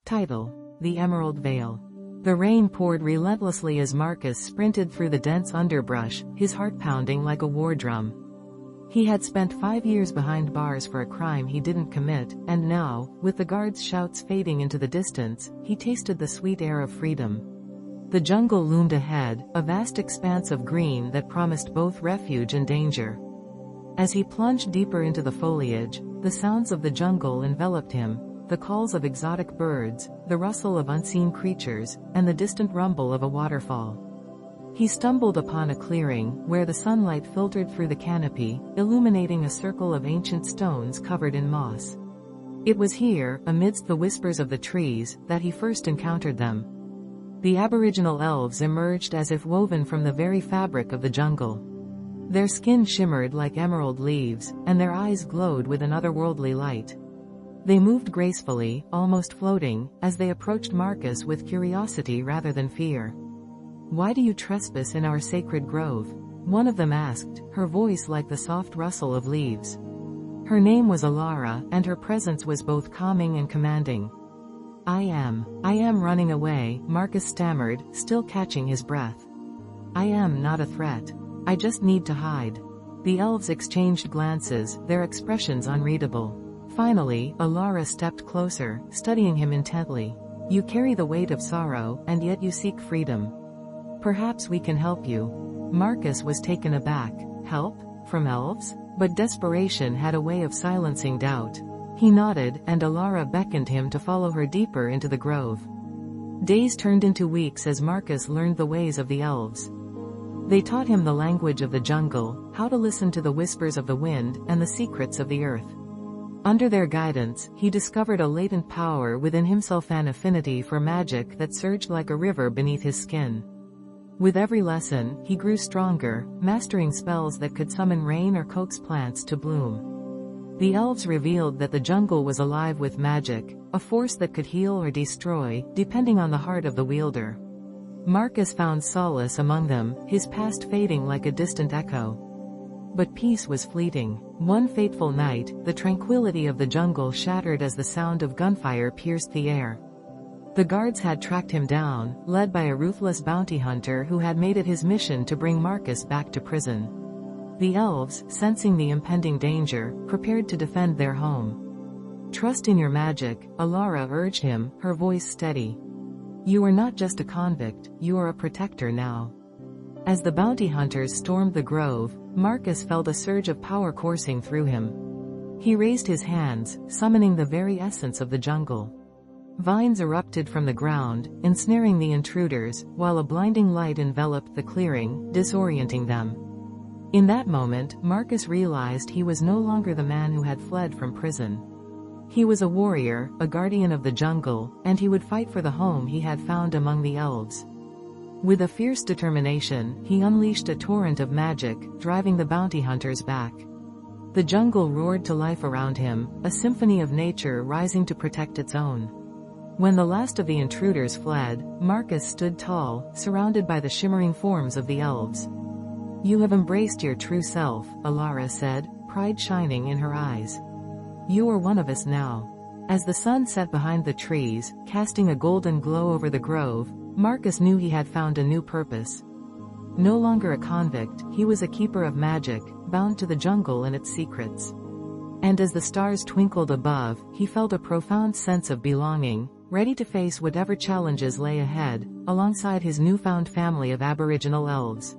Title: The Emerald Veil. The rain poured relentlessly as Marcus sprinted through the dense underbrush, his heart pounding like a war drum. He had spent 5 years behind bars for a crime he didn't commit, and now, with the guards' shouts fading into the distance, he tasted the sweet air of freedom. The jungle loomed ahead, a vast expanse of green that promised both refuge and danger. As he plunged deeper into the foliage, the sounds of the jungle enveloped him, the calls of exotic birds, the rustle of unseen creatures, and the distant rumble of a waterfall. He stumbled upon a clearing, where the sunlight filtered through the canopy, illuminating a circle of ancient stones covered in moss. It was here, amidst the whispers of the trees, that he first encountered them. The aboriginal elves emerged as if woven from the very fabric of the jungle. Their skin shimmered like emerald leaves, and their eyes glowed with an otherworldly light. They moved gracefully, almost floating, as they approached Marcus with curiosity rather than fear. "Why do you trespass in our sacred grove?" one of them asked, her voice like the soft rustle of leaves. Her name was Alara, and her presence was both calming and commanding. I am running away," Marcus stammered, still catching his breath. "I am not a threat. I just need to hide." The elves exchanged glances, their expressions unreadable. Finally, Alara stepped closer, studying him intently. "You carry the weight of sorrow, and yet you seek freedom. Perhaps we can help you." Marcus was taken aback. Help? From elves? But desperation had a way of silencing doubt. He nodded, and Alara beckoned him to follow her deeper into the grove. Days turned into weeks as Marcus learned the ways of the elves. They taught him the language of the jungle, how to listen to the whispers of the wind, and the secrets of the earth. Under their guidance, he discovered a latent power within himself, an affinity for magic that surged like a river beneath his skin. With every lesson, he grew stronger, mastering spells that could summon rain or coax plants to bloom. The elves revealed that the jungle was alive with magic, a force that could heal or destroy, depending on the heart of the wielder. Marcus found solace among them, his past fading like a distant echo. But peace was fleeting. One fateful night, the tranquility of the jungle shattered as the sound of gunfire pierced the air. The guards had tracked him down, led by a ruthless bounty hunter who had made it his mission to bring Marcus back to prison. The elves, sensing the impending danger, prepared to defend their home. "Trust in your magic," Alara urged him, her voice steady. "You are not just a convict, you are a protector now." As the bounty hunters stormed the grove, Marcus felt a surge of power coursing through him. He raised his hands, summoning the very essence of the jungle. Vines erupted from the ground, ensnaring the intruders, while a blinding light enveloped the clearing, disorienting them. In that moment, Marcus realized he was no longer the man who had fled from prison. He was a warrior, a guardian of the jungle, and he would fight for the home he had found among the elves. With a fierce determination, he unleashed a torrent of magic, driving the bounty hunters back. The jungle roared to life around him, a symphony of nature rising to protect its own. When the last of the intruders fled, Marcus stood tall, surrounded by the shimmering forms of the elves. "You have embraced your true self," Alara said, pride shining in her eyes. "You are one of us now." As the sun set behind the trees, casting a golden glow over the grove, Marcus knew he had found a new purpose. No longer a convict, he was a keeper of magic, bound to the jungle and its secrets. And as the stars twinkled above, he felt a profound sense of belonging, ready to face whatever challenges lay ahead, alongside his newfound family of Aboriginal elves.